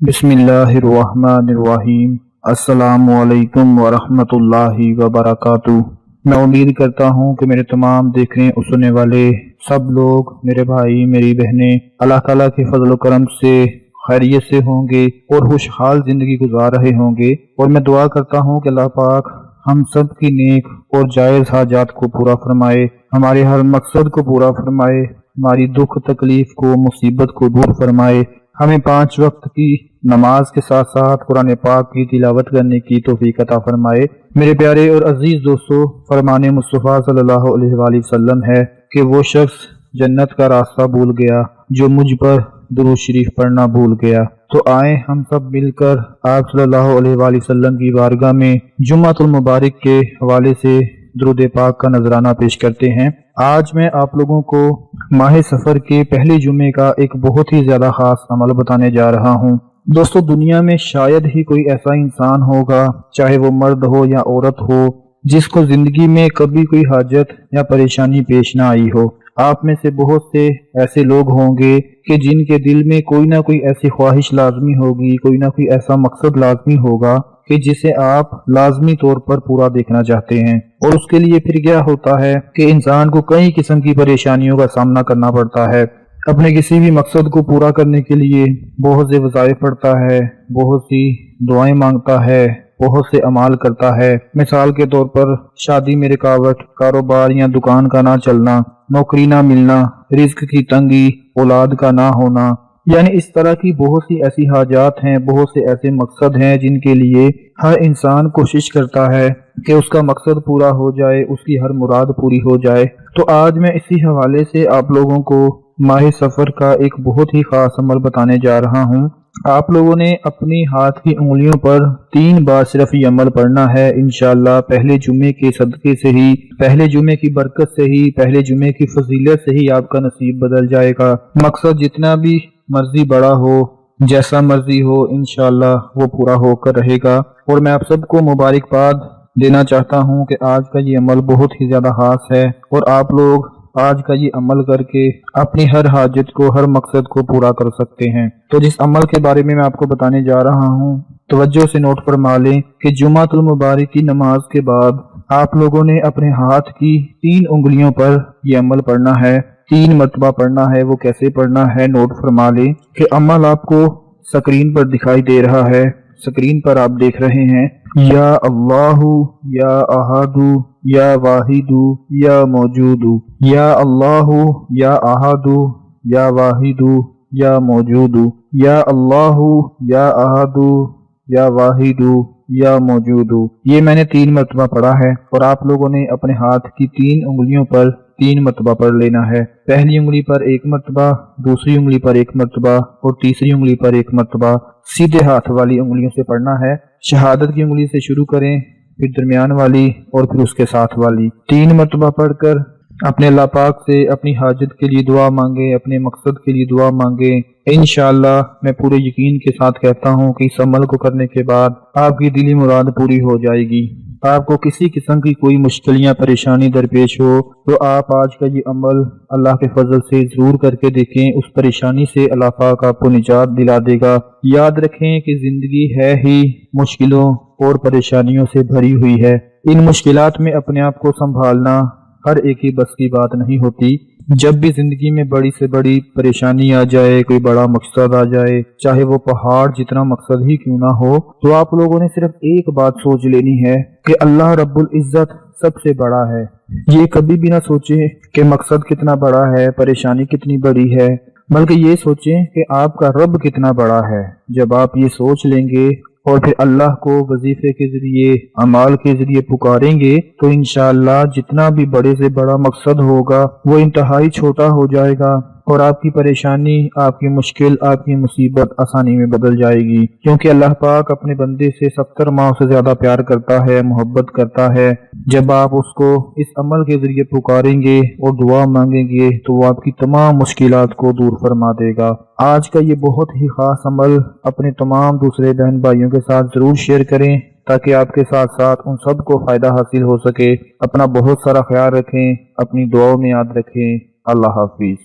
बिस्मिल्लाहिर्रहमानिर्रहीम। अस्सलामु अलैकुम वरहमत उल्लाहि वबरकातुहू। मैं उम्मीद करता हूँ कि मेरे तमाम देखने और सुनने वाले सब लोग, मेरे भाई मेरी बहनें, अल्लाह ताला के फजल करम से खैरियत से होंगे और खुशहाल जिंदगी गुजार रहे होंगे। और मैं दुआ करता हूँ कि अल्लाह पाक हम सब की नेक और जायज़ हाजात को पूरा फरमाए, हमारे हर मकसद को पूरा फरमाए, हमारी दुख तकलीफ को मुसीबत को दूर फरमाए, हमें 5 वक्त की नमाज के साथ साथ कुरान पाक की तिलावत करने की तौफीक अता फरमाए। मेरे प्यारे और अजीज दोस्तों, फरमाने मुस्तफ़ा सल्लल्लाहु अलैहि वसल्लम है कि वो शख्स जन्नत का रास्ता भूल गया जो मुझ पर दुरूद शरीफ पढ़ना भूल गया। तो आए हम सब मिलकर आप सल्लल्लाहु अलैहि वसल्लम की बारगाह में जुम्मतुल मुबारक के हवाले से दुरूद पाक का नजराना पेश करते हैं। आज मैं आप लोगों को माह सफर के पहले जुमे का एक बहुत ही ज्यादा खास अमल बताने जा रहा हूँ। दोस्तों, दुनिया में शायद ही कोई ऐसा इंसान होगा, चाहे वो मर्द हो या औरत हो, जिसको जिंदगी में कभी कोई हाजत या परेशानी पेश ना आई हो। आप में से बहुत से ऐसे लोग होंगे कि जिनके दिल में कोई ना कोई ऐसी ख्वाहिश लाजमी होगी, कोई ना कोई ऐसा मकसद लाजमी होगा कि जिसे आप लाजमी तौर पर पूरा देखना चाहते हैं। और उसके लिए फिर क्या होता है कि इंसान को कई किस्म की परेशानियों का सामना करना पड़ता है। अपने किसी भी मकसद को पूरा करने के लिए बहुत से वज़ाइफ पढ़ता है, बहुत सी दुआएं मांगता है, बहुत से अमाल करता है। मिसाल के तौर पर शादी में रुकावट, कारोबार या दुकान का ना चलना, नौकरी ना मिलना, रिस्क की तंगी, औलाद का ना होना, यानी इस तरह की बहुत सी ऐसी हाजात हैं, बहुत से ऐसे मकसद हैं जिनके लिए हर इंसान कोशिश करता है कि उसका मकसद पूरा हो जाए, उसकी हर मुराद पूरी हो जाए। तो आज मैं इसी हवाले से आप लोगों को माह सफर का एक बहुत ही खास अमल बताने जा रहा हूँ। आप लोगों ने अपनी हाथ की उंगलियों पर 3 बार सिर्फ ये अमल पढ़ना है। इंशाअल्लाह पहले जुमे के सदके से ही, पहले जुमे की बरकत से ही, पहले जुमे की फजीलत से ही आपका नसीब बदल जाएगा। मकसद जितना भी मर्जी बड़ा हो, जैसा मर्जी हो, इंशाअल्लाह वो पूरा होकर रहेगा। और मैं आप सबको मुबारकबाद देना चाहता हूँ कि आज का ये अमल बहुत ही ज्यादा खास है और आप लोग आज का ये अमल करके अपनी हर हाजत को, हर मकसद को पूरा कर सकते हैं। तो जिस अमल के बारे में मैं आपको बताने जा रहा हूँ, तवज्जो से नोट फरमा लें कि जुमातुल मुबारक की नमाज के बाद आप लोगों ने अपने हाथ की 3 उंगलियों पर यह अमल पढ़ना है, 3 मरतबा पढ़ना है। वो कैसे पढ़ना है नोट फरमा लें कि अमल आपको स्क्रीन पर दिखाई दे रहा है। स्क्रीन पर आप देख रहे हैं, या अल्लाहु या अहादु या वाहिदु या मौजूदु, या अल्लाहु या अहादु या वाहिदु या मौजूदु, या अल्लाहु या अहादु या वाहिदु या मौजूदु। ये मैंने 3 मरतबा पढ़ा है और आप लोगों ने अपने हाथ की 3 उंगलियों पर 3 मरतबा पढ़ लेना है। पहली उंगली पर 1 मरतबा, दूसरी उंगली पर 1 मरतबा और तीसरी उंगली पर 1 मरतबा सीधे हाथ वाली उंगलियों से पढ़ना है। शहादत की उंगली से शुरू करें, फिर दरमियान वाली और फिर उसके साथ वाली। 3 मरतबा पढ़कर अपने अल्लाह पाक से अपनी हाजत के लिए दुआ मांगे, अपने मकसद के लिए दुआ मांगे। इंशाअल्लाह मैं पूरे यकीन के साथ कहता हूँ कि इस अमल को करने के बाद आपकी दिली मुराद पूरी हो जाएगी। आपको किसी किस्म की कोई मुश्किल या परेशानी दरपेश हो तो आप आज का ये अमल अल्लाह के फजल से जरूर करके देखें। उस परेशानी से अल्लाह पाक आपको निजात दिला देगा। याद रखें कि जिंदगी है ही मुश्किलों और परेशानियों से भरी हुई है। इन मुश्किलात में अपने आप को संभालना हर एक की बस की बात नहीं होती। जब भी जिंदगी में बड़ी से बड़ी परेशानी आ जाए, कोई बड़ा मकसद आ जाए, चाहे वो पहाड़ जितना मकसद ही क्यों ना हो, तो आप लोगों ने सिर्फ एक बात सोच लेनी है कि अल्लाह रब्बुल इज्जत सबसे बड़ा है। ये कभी भी ना सोचें कि मकसद कितना बड़ा है, परेशानी कितनी बड़ी है, बल्कि ये सोचें कि आपका रब कितना बड़ा है। जब आप ये सोच लेंगे और फिर अल्लाह को वजीफे के जरिए, अमाल के जरिए पुकारेंगे तो इंशाअल्लाह जितना भी बड़े से बड़ा मकसद होगा वो इंतहाई छोटा हो जाएगा और आपकी परेशानी, आपकी मुश्किल, आपकी मुसीबत आसानी में बदल जाएगी। क्योंकि अल्लाह पाक अपने बंदे से 70 माह से ज्यादा प्यार करता है, मोहब्बत करता है। जब आप उसको इस अमल के जरिए पुकारेंगे और दुआ मांगेंगे तो वो आपकी तमाम मुश्किलात को दूर फरमा देगा। आज का ये बहुत ही खास अमल अपने तमाम दूसरे बहन भाइयों के साथ जरूर शेयर करें ताकि आपके साथ साथ उन सब को फायदा हासिल हो सके। अपना बहुत सारा ख्याल रखें, अपनी दुआओं में याद रखें। अल्लाह हाफिज।